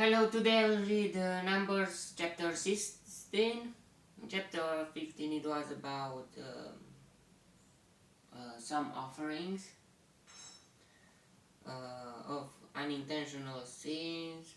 Hello, today I will read Numbers chapter 16. Chapter 15 it was about some offerings of unintentional sins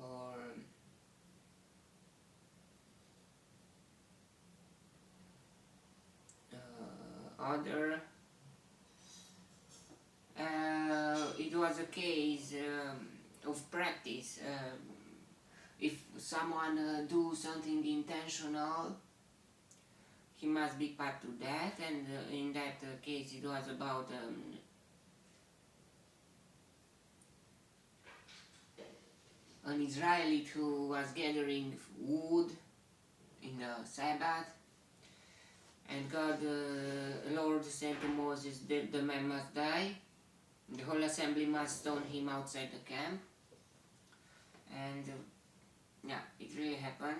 or other. It was a case of practice. If someone do something intentional, he must be put to death, and in that case it was about an Israelite who was gathering wood in the Sabbath, and God, Lord said to Moses that the man must die. The whole assembly must stone him outside the camp, and yeah, it really happened.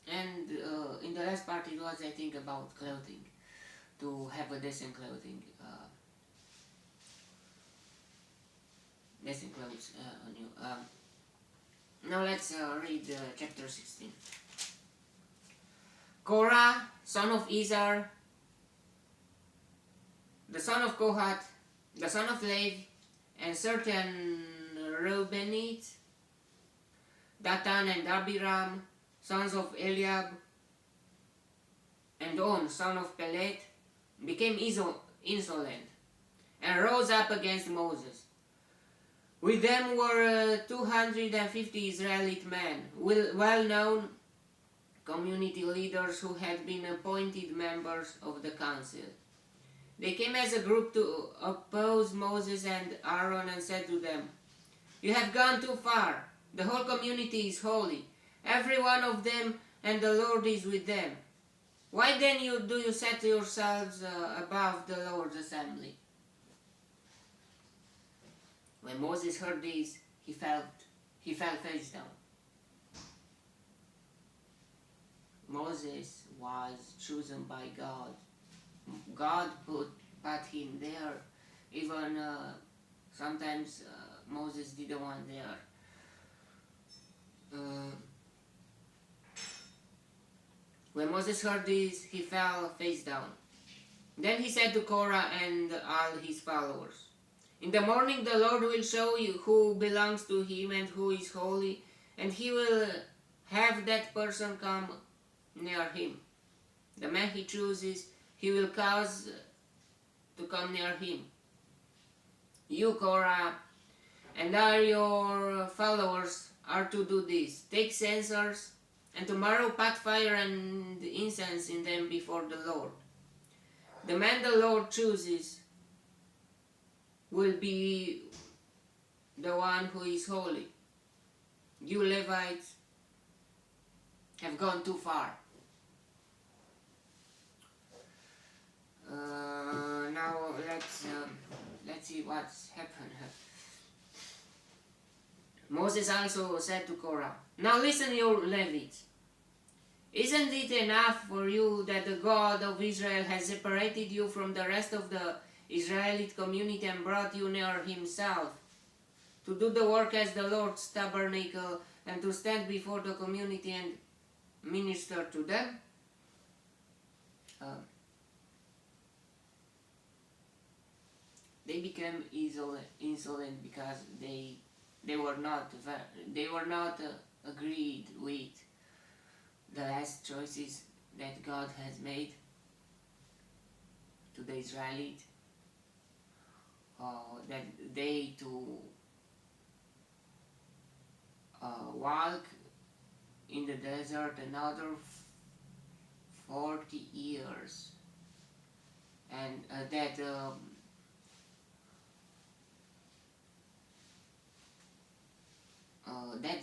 And in the last part it was, I think, about clothing, to have a decent clothing, decent clothes on you. Now let's read chapter 16. Korah, son of Izhar, the son of Kohath, the son of Lev, and certain Reubenites, Datan and Abiram, sons of Eliab, and On, son of Pelet, became insolent and rose up against Moses. With them were 250 Israelite men, well-known community leaders who had been appointed members of the council. They came as a group to oppose Moses and Aaron and said to them, "You have gone too far. The whole community is holy, every one of them, and the Lord is with them. Why then do you set yourselves above the Lord's assembly?" When Moses heard this, he fell face down. Moses was chosen by God. God put him there. Even sometimes Moses didn't want there. When Moses heard this, he fell face down. Then he said to Korah and all his followers, "In the morning the Lord will show you who belongs to him and who is holy, and he will have that person come near him. The man he chooses, he will cause to come near him. You, Korah, and all your followers are to do this. Take censers, and tomorrow put fire and incense in them before the Lord. The man the Lord chooses will be the one who is holy. You Levites have gone too far." Now let's see what's happened. Moses also said to Korah, "Now listen, you Levites. Isn't it enough for you that the God of Israel has separated you from the rest of the Israelite community and brought you near himself to do the work as the Lord's tabernacle and to stand before the community and minister to them?" They became insolent because they were not agreed with the last choices that God has made to the Israelites, that they to walk in the desert another 40 years, and that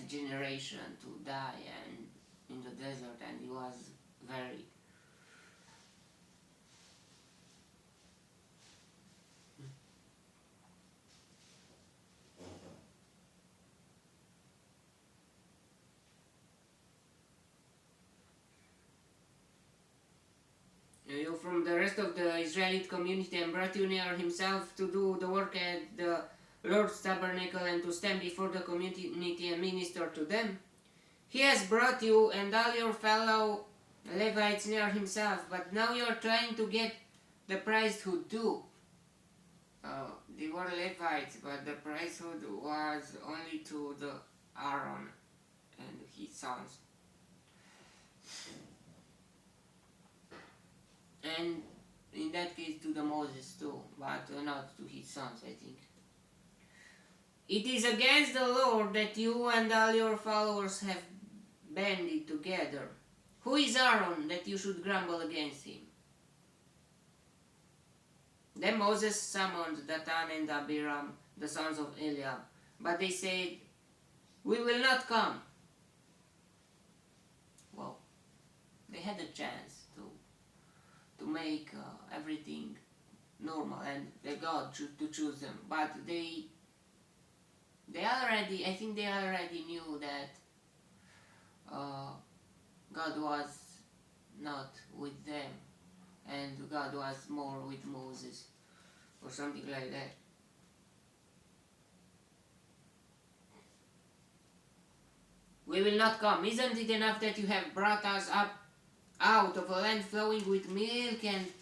generation to die and in the desert, and it was very from the rest of the Israelite community and brought you near himself to do the work at the Lord's tabernacle and to stand before the community and minister to them. He has brought you and all your fellow Levites near himself, but now you are trying to get the priesthood too. They were Levites, but the priesthood was only to the Aaron and his sons. And in that case to the Moses too, but not to his sons, I think. It is against the Lord that you and all your followers have banded together. Who is Aaron that you should grumble against him? Then Moses summoned Dathan and Abiram, the sons of Eliab, but they said, "We will not come." Well, they had a chance to make everything normal and the God to choose them, but I think they already knew that God was not with them and God was more with Moses or something like that. We will not come. Isn't it enough that you have brought us up out of a land flowing with milk and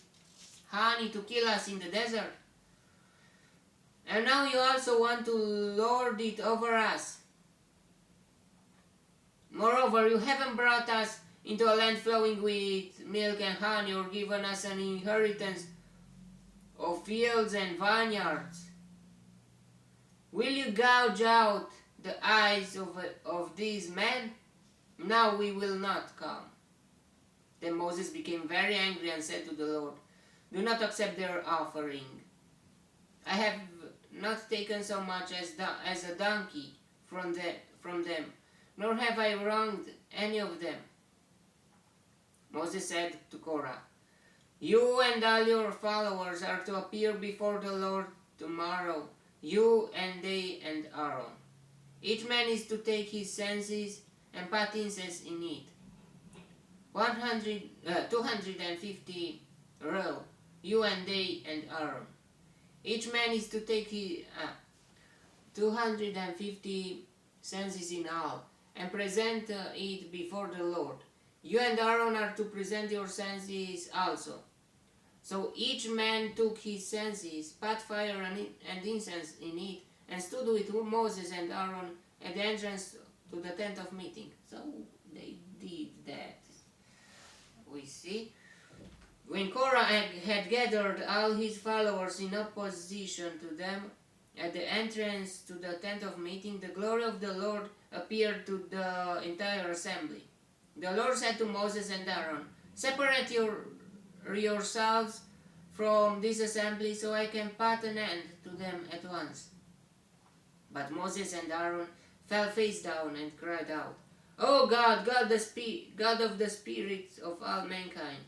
honey to kill us in the desert? And now you also want to lord it over us. Moreover, you haven't brought us into a land flowing with milk and honey or given us an inheritance of fields and vineyards. Will you gouge out the eyes of these men? Now we will not come. Then Moses became very angry and said to the Lord, "Do not accept their offering. I have not taken so much as a donkey from them, nor have I wronged any of them." Moses said to Korah, "You and all your followers are to appear before the Lord tomorrow, you and they and Aaron. Each man is to take his census and put incense in it. 250 row, you and they and Aaron. Each man is to take his 250 census in all, and present it before the Lord. You and Aaron are to present your census also." So each man took his census, put fire and incense in it, and stood with Moses and Aaron at the entrance to the tent of meeting. So they did that. We see. When Korah had gathered all his followers in opposition to them at the entrance to the tent of meeting, the glory of the Lord appeared to the entire assembly. The Lord said to Moses and Aaron, "Separate yourselves from this assembly so I can put an end to them at once." But Moses and Aaron fell face down and cried out, "O God, God of the spirits of all mankind,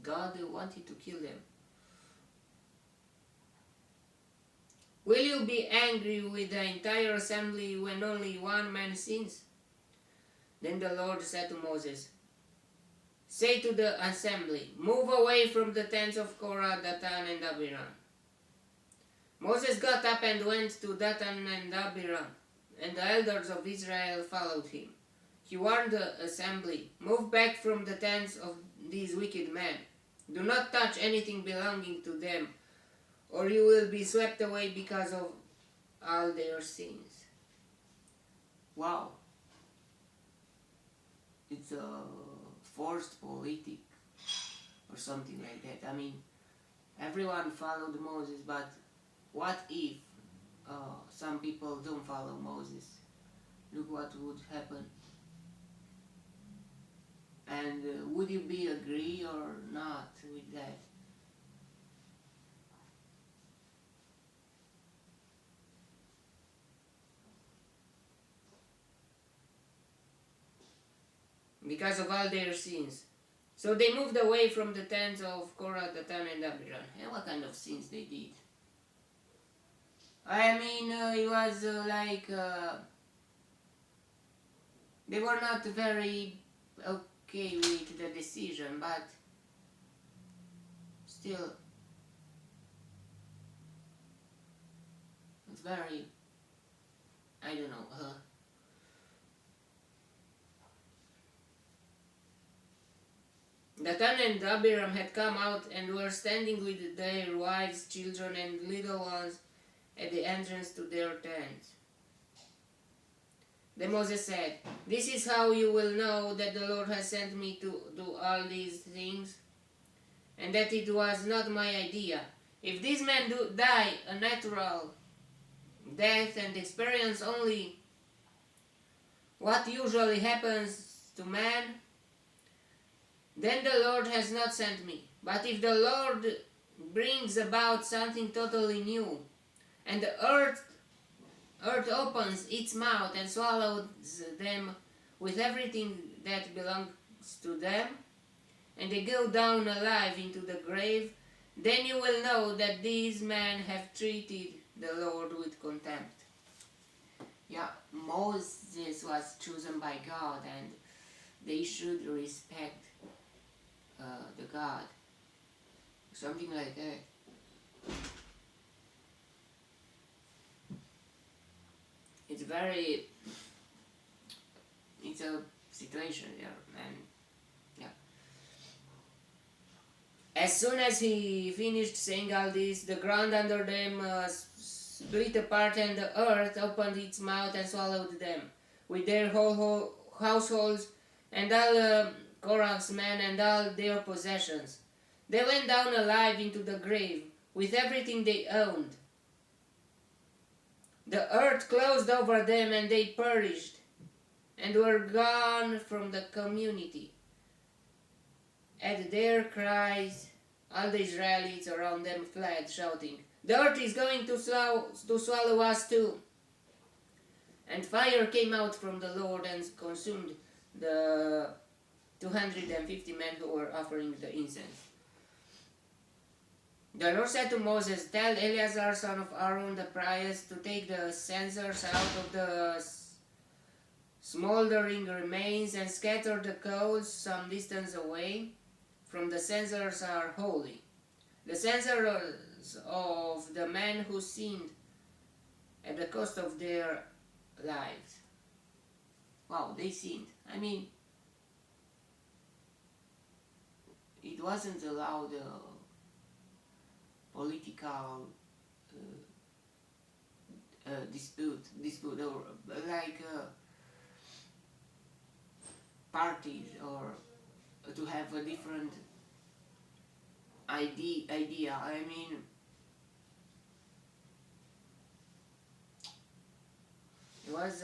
God wanted to kill them. Will you be angry with the entire assembly when only one man sins?" Then the Lord said to Moses, "Say to the assembly, move away from the tents of Korah, Dathan, and Abiram." Moses got up and went to Dathan and Abiram, and the elders of Israel followed him. He warned the assembly, "Move back from the tents of these wicked men. Do not touch anything belonging to them, or you will be swept away because of all their sins." Wow. It's a forced politic or something like that. I mean, everyone followed Moses, but what if some people don't follow Moses? Look what would happen. And would you be agree or not with that? Because of all their sins. So they moved away from the tents of Korah, Dathan, and Abiram. And what kind of sins they did? I mean, it was They were not very okay with the decision, but still, it's very, I don't know. Dathan and Abiram had come out and were standing with their wives, children, and little ones at the entrance to their tents. Then Moses said, "This is how you will know that the Lord has sent me to do all these things, and that it was not my idea. If these men die a natural death and experience only what usually happens to man, then the Lord has not sent me. But if the Lord brings about something totally new, and the earth opens its mouth and swallows them with everything that belongs to them, and they go down alive into the grave, then you will know that these men have treated the Lord with contempt." Yeah, Moses was chosen by God, and they should respect the God. Something like that. It's a situation there, and yeah. As soon as he finished saying all this, the ground under them split apart, and the earth opened its mouth and swallowed them, with their whole households, and all Korah's men and all their possessions. They went down alive into the grave, with everything they owned. The earth closed over them, and they perished, and were gone from the community. At their cries, all the Israelites around them fled, shouting, "The earth is going to swallow us too." And fire came out from the Lord and consumed the 250 men who were offering the incense. The Lord said to Moses, "Tell Eleazar, son of Aaron, the priest, to take the censers out of the smoldering remains and scatter the coals some distance away, from the censers are holy. The censers of the men who sinned at the cost of their lives." Wow, they sinned. I mean, it wasn't allowed political dispute or like parties, or to have a different idea. I mean, it was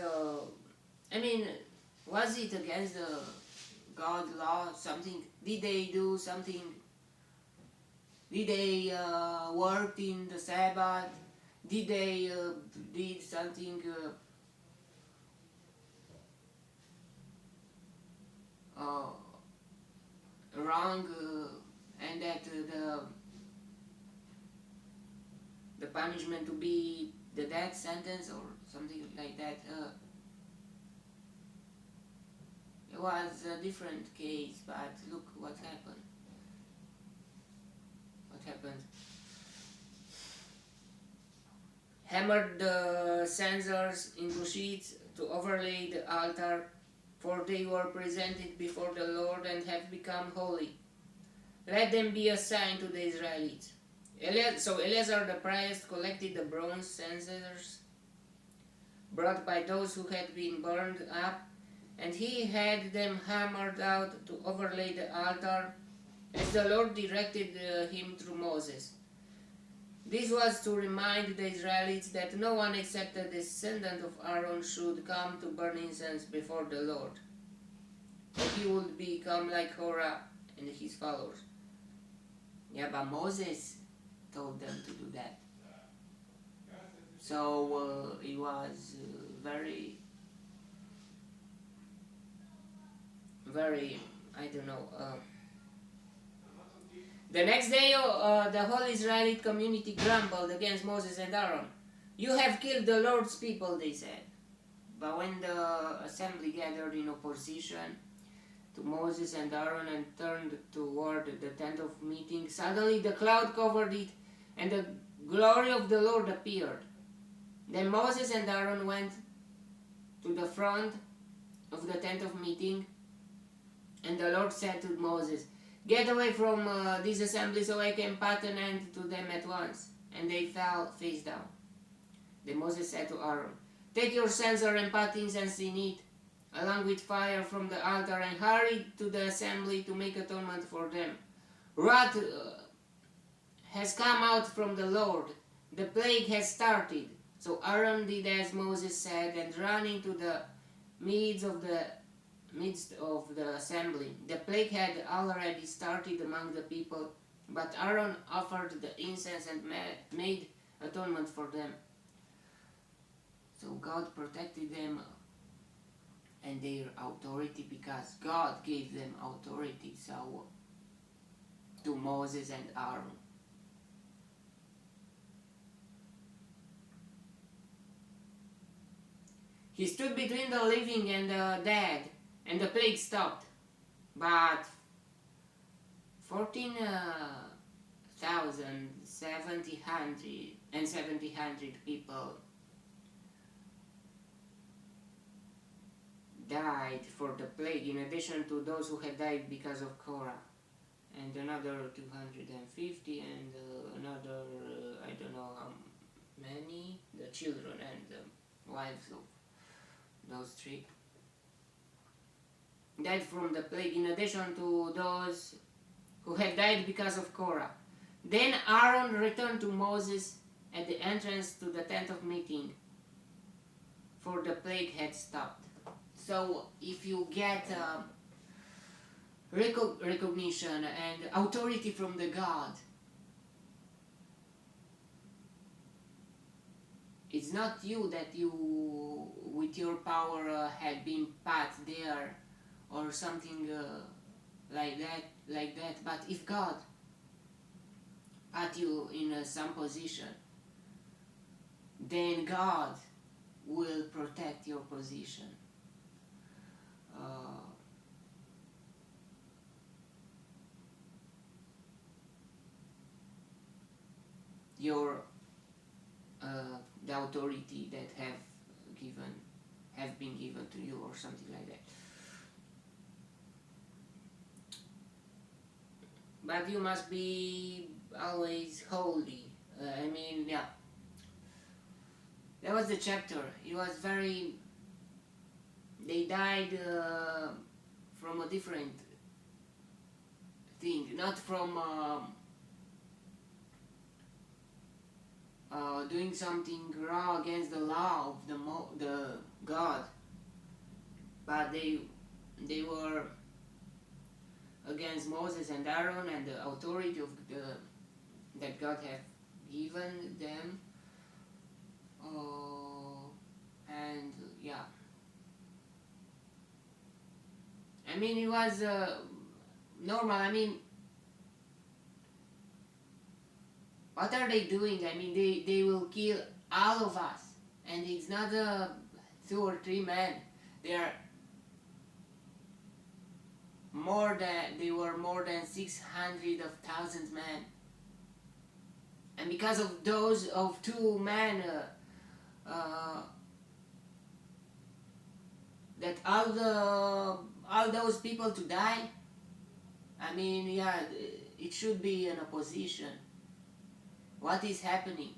was it against the God law? Something? Did they do something? Did they work in the Sabbath? Did they did something wrong, and that the punishment to be the death sentence or something like that? It was a different case, but look what happened. Hammered the censers into sheets to overlay the altar, for they were presented before the Lord and have become holy. Let them be a sign to the Israelites. So Eleazar the priest collected the bronze censers brought by those who had been burned up, and he had them hammered out to overlay the altar, as the Lord directed him through Moses. This was to remind the Israelites that no one except a descendant of Aaron should come to burn incense before the Lord, but he would become like Korah and his followers. Yeah, but Moses told them to do that. So it was very, I don't know. The next day, the whole Israelite community grumbled against Moses and Aaron. "You have killed the Lord's people," they said. But when the assembly gathered in opposition to Moses and Aaron and turned toward the tent of meeting, suddenly the cloud covered it, and the glory of the Lord appeared. Then Moses and Aaron went to the front of the tent of meeting, and the Lord said to Moses, "Get away from this assembly so I can put an end to them at once." And they fell face down. Then Moses said to Aaron, "Take your censer and put incense in it, along with fire from the altar, and hurry to the assembly to make atonement for them. Wrath has come out from the Lord. The plague has started." So Aaron did as Moses said and ran into the midst of the assembly. The plague had already started among the people, but Aaron offered the incense and made atonement for them. So God protected them and their authority, because God gave them authority to Moses and Aaron. He stood between the living and the dead, and the plague stopped. But 14,700 people died for the plague, in addition to those who had died because of Korah, and another 250, and another I don't know how many, the children and the wives of those three died from the plague, in addition to those who had died because of Korah. Then Aaron returned to Moses at the entrance to the tent of meeting, for the plague had stopped. So if you get recognition and authority from the God, it's not you that you with your power had been put there or something like that, but if God put you in some position, then God will protect your position. The authority that have been given to you, or something like that. But you must be always holy. Yeah. That was the chapter. It was very... They died from a different thing, not from doing something wrong against the law of the God, but they were against Moses and Aaron and the authority of that God had given them, and yeah. It was normal. What are they doing? They will kill all of us, and it's not 2 or 3 men. They were more than 600,000 men, and because of those 2 men, that all those people to die. It should be an opposition. What is happening?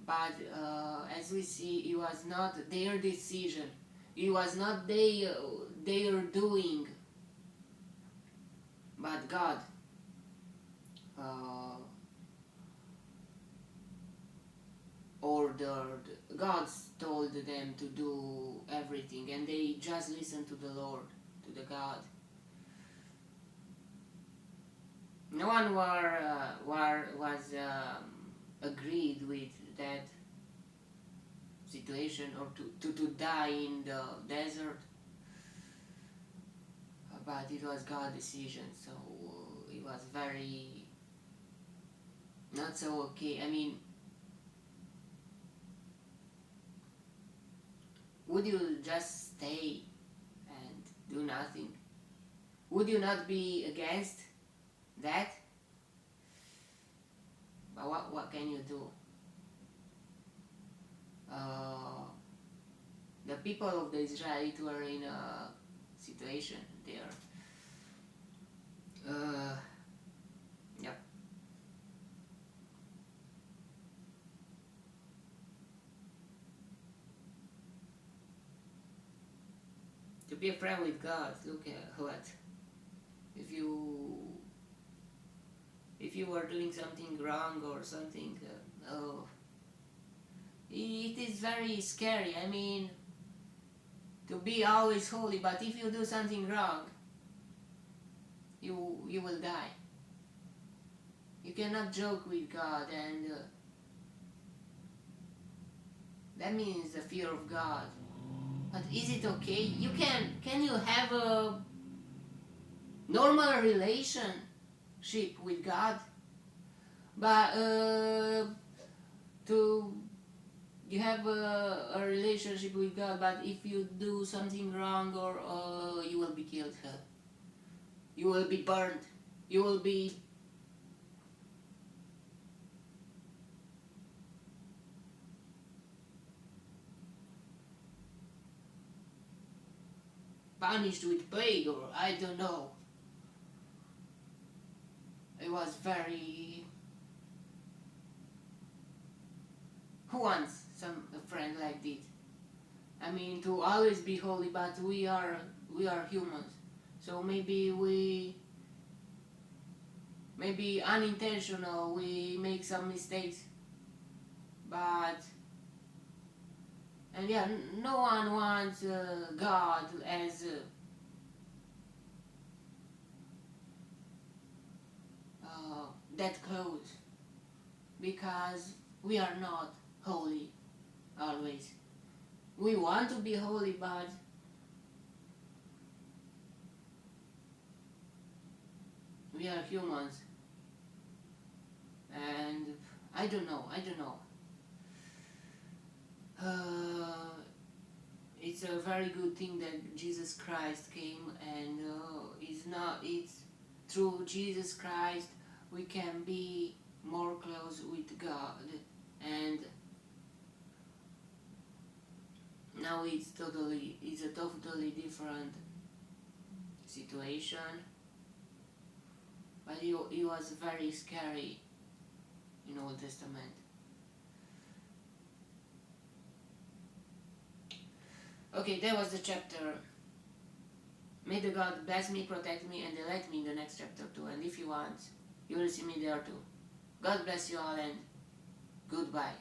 But as we see, it was not their decision. It was not their doing, but God ordered. God told them to do everything, and they just listened to the Lord, to the God. No one was agreed with that situation, or to die in the desert, but it was God's decision, so it was very not so okay. would you just stay and do nothing? Would you not be against that? But what can you do? The people of the Israelites were in a situation there. Yep. To be a friend with God, look at what. If you are doing something wrong or something, it is very scary. I mean, to be always holy, but if you do something wrong, you will die. You cannot joke with God, and that means the fear of God. But is it okay? You can you have a normal relationship with God? But to you have a relationship with God, but if you do something wrong, or you will be killed, you will be burned, you will be punished with plague, or I don't know. It was very. Who wants a friend like this? I mean, to always be holy, but we are humans, so maybe unintentional, we make some mistakes, but and yeah, no one wants God as that close, because we are not holy always. We want to be holy, but we are humans, and I don't know. It's a very good thing that Jesus Christ came, and it's through Jesus Christ we can be more close with God, and now it's a totally different situation. But it was very scary in Old Testament. Okay, that was the chapter. May the God bless me, protect me, and elect me in the next chapter too. And if you want, you will see me there too. God bless you all, and goodbye.